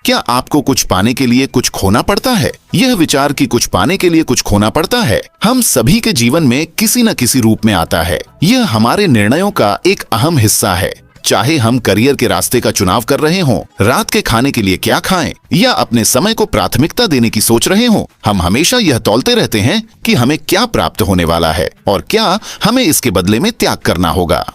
क्या आपको कुछ पाने के लिए कुछ खोना पड़ता है? यह विचार कि कुछ पाने के लिए कुछ खोना पड़ता है हम सभी के जीवन में किसी न किसी रूप में आता है। यह हमारे निर्णयों का एक अहम हिस्सा है। चाहे हम करियर के रास्ते का चुनाव कर रहे हों, रात के खाने के लिए क्या खाएं, या अपने समय को प्राथमिकता देने की सोच रहे हों, हम हमेशा यह तौलते रहते हैं कि हमें क्या प्राप्त होने वाला है और क्या हमें इसके बदले में त्याग करना होगा।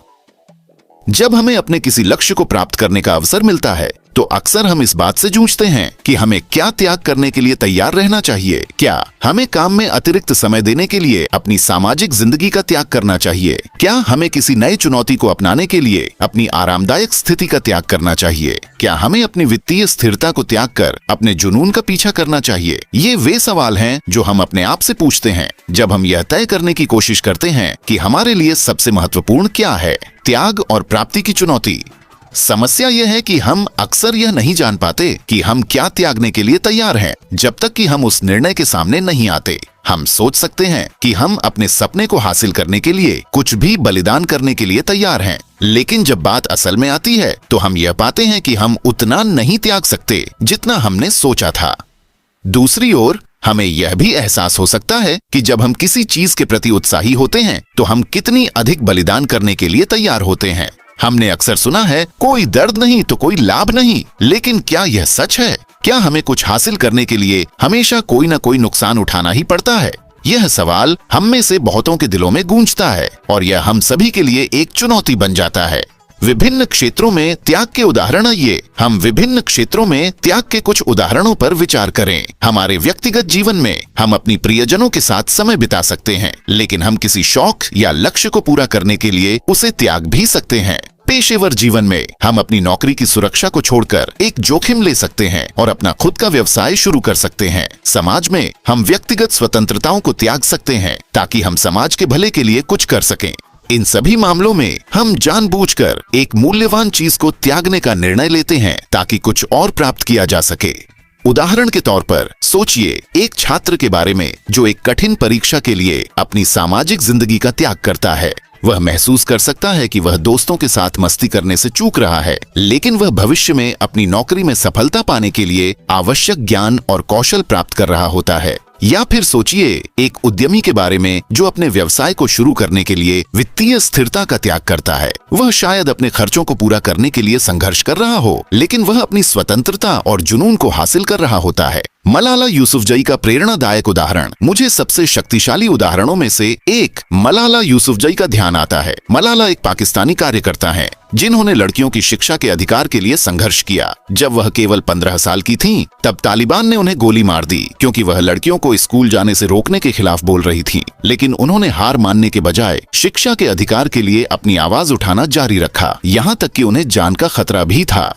जब हमें अपने किसी लक्ष्य को प्राप्त करने का अवसर मिलता है तो अक्सर हम इस बात से जूझते हैं कि हमें क्या त्याग करने के लिए तैयार रहना चाहिए। क्या हमें काम में अतिरिक्त समय देने के लिए अपनी सामाजिक जिंदगी का त्याग करना चाहिए? क्या हमें किसी नई चुनौती को अपनाने के लिए अपनी आरामदायक स्थिति का त्याग करना चाहिए? क्या हमें अपनी वित्तीय स्थिरता को त्याग कर अपने जुनून का पीछा करना चाहिए? ये वे सवाल हैं जो हम अपने आप से पूछते हैं जब हम यह तय करने की कोशिश करते हैं कि हमारे लिए सबसे महत्वपूर्ण क्या है, त्याग और प्राप्ति की चुनौती। समस्या यह है कि हम अक्सर यह नहीं जान पाते कि हम क्या त्यागने के लिए तैयार हैं जब तक कि हम उस निर्णय के सामने नहीं आते। हम सोच सकते हैं कि हम अपने सपने को हासिल करने के लिए कुछ भी बलिदान करने के लिए तैयार हैं, लेकिन जब बात असल में आती है तो हम यह पाते हैं कि हम उतना नहीं त्याग सकते जितना हमने सोचा था। दूसरी ओर हमें यह भी एहसास हो सकता है कि जब हम किसी चीज के प्रति उत्साही होते हैं तो हम कितनी अधिक बलिदान करने के लिए तैयार होते हैं। हमने अक्सर सुना है, कोई दर्द नहीं तो कोई लाभ नहीं, लेकिन क्या यह सच है? क्या हमें कुछ हासिल करने के लिए हमेशा कोई न कोई नुकसान उठाना ही पड़ता है? यह सवाल हम में से बहुतों के दिलों में गूंजता है और यह हम सभी के लिए एक चुनौती बन जाता है। विभिन्न क्षेत्रों में त्याग के उदाहरण आइए हम विभिन्न क्षेत्रों में त्याग के कुछ उदाहरणों पर विचार करें। हमारे व्यक्तिगत जीवन में हम अपनी प्रियजनों के साथ समय बिता सकते हैं, लेकिन हम किसी शौक या लक्ष्य को पूरा करने के लिए उसे त्याग भी सकते हैं। पेशेवर जीवन में हम अपनी नौकरी की सुरक्षा को छोड़कर एक जोखिम ले सकते हैं और अपना खुद का व्यवसाय शुरू कर सकते हैं। समाज में हम व्यक्तिगत स्वतंत्रताओं को त्याग सकते हैं ताकि हम समाज के भले के लिए कुछ कर सकें। इन सभी मामलों में हम जानबूझकर एक मूल्यवान चीज को त्यागने का निर्णय लेते हैं ताकि कुछ और प्राप्त किया जा सके। उदाहरण के तौर पर सोचिए एक छात्र के बारे में जो एक कठिन परीक्षा के लिए अपनी सामाजिक जिंदगी का त्याग करता है। वह महसूस कर सकता है कि वह दोस्तों के साथ मस्ती करने से चूक रहा है, लेकिन वह भविष्य में अपनी नौकरी में सफलता पाने के लिए आवश्यक ज्ञान और कौशल प्राप्त कर रहा होता है। या फिर सोचिए एक उद्यमी के बारे में जो अपने व्यवसाय को शुरू करने के लिए वित्तीय स्थिरता का त्याग करता है। वह शायद अपने खर्चों को पूरा करने के लिए संघर्ष कर रहा हो, लेकिन वह अपनी स्वतंत्रता और जुनून को हासिल कर रहा होता है। मलाला यूसुफजई का प्रेरणादायक उदाहरण मुझे सबसे शक्तिशाली उदाहरणों में से एक मलाला यूसुफजई का ध्यान आता है। मलाला एक पाकिस्तानी कार्यकर्ता हैं जिन्होंने लड़कियों की शिक्षा के अधिकार के लिए संघर्ष किया। जब वह केवल 15 साल की थीं, तब तालिबान ने उन्हें गोली मार दी क्योंकि वह लड़कियों को स्कूल जाने से रोकने के खिलाफ बोल रही थीं। लेकिन उन्होंने हार मानने के बजाय शिक्षा के अधिकार के लिए अपनी आवाज उठाना जारी रखा, यहाँ तक कि उन्हें जान का खतरा भी था।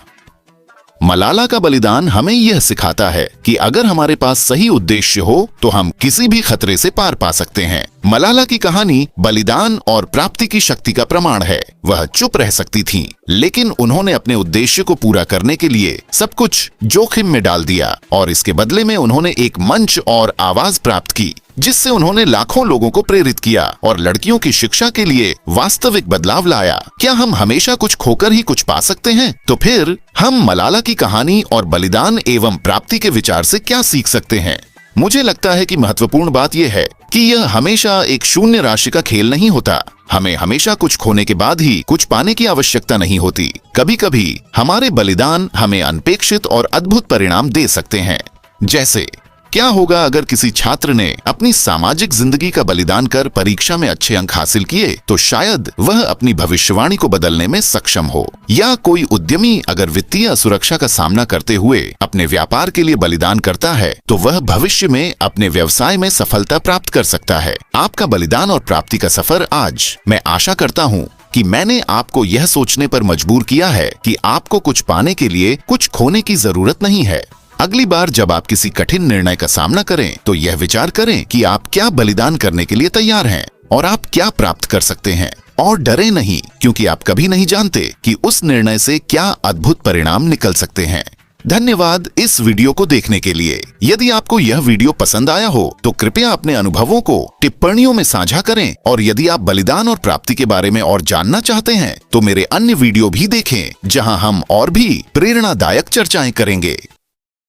मलाला का बलिदान हमें यह सिखाता है कि अगर हमारे पास सही उद्देश्य हो तो हम किसी भी खतरे से पार पा सकते हैं। मलाला की कहानी बलिदान और प्राप्ति की शक्ति का प्रमाण है। वह चुप रह सकती थीं, लेकिन उन्होंने अपने उद्देश्य को पूरा करने के लिए सब कुछ जोखिम में डाल दिया और इसके बदले में उन्होंने एक मंच और आवाज प्राप्त की जिससे उन्होंने लाखों लोगों को प्रेरित किया और लड़कियों की शिक्षा के लिए वास्तविक बदलाव लाया। क्या हम हमेशा कुछ खोकर ही कुछ पा सकते हैं? तो फिर हम मलाला की कहानी और बलिदान एवं प्राप्ति के विचार से क्या सीख सकते हैं? मुझे लगता है कि महत्वपूर्ण बात यह है कि यह हमेशा एक शून्य राशि का खेल नहीं होता। हमें हमेशा कुछ खोने के बाद ही कुछ पाने की आवश्यकता नहीं होती। कभी कभी हमारे बलिदान हमें अनपेक्षित और अद्भुत परिणाम दे सकते हैं। जैसे क्या होगा अगर किसी छात्र ने अपनी सामाजिक जिंदगी का बलिदान कर परीक्षा में अच्छे अंक हासिल किए, तो शायद वह अपनी भविष्यवाणी को बदलने में सक्षम हो। या कोई उद्यमी अगर वित्तीय असुरक्षा का सामना करते हुए अपने व्यापार के लिए बलिदान करता है, तो वह भविष्य में अपने व्यवसाय में सफलता प्राप्त कर सकता है। आपका बलिदान और प्राप्ति का सफर आज, मैं आशा करता हूँ कि मैंने आपको यह सोचने पर मजबूर किया है कि आपको कुछ पाने के लिए कुछ खोने की जरूरत नहीं है। अगली बार जब आप किसी कठिन निर्णय का सामना करें तो यह विचार करें कि आप क्या बलिदान करने के लिए तैयार हैं और आप क्या प्राप्त कर सकते हैं। और डरे नहीं, क्योंकि आप कभी नहीं जानते कि उस निर्णय से क्या अद्भुत परिणाम निकल सकते हैं। धन्यवाद इस वीडियो को देखने के लिए। यदि आपको यह वीडियो पसंद आया हो तो कृपया अपने अनुभवों को टिप्पणियों में साझा करें और यदि आप बलिदान और प्राप्ति के बारे में और जानना चाहते हैं तो मेरे अन्य वीडियो भी देखें जहां हम और भी प्रेरणादायक चर्चाएं करेंगे।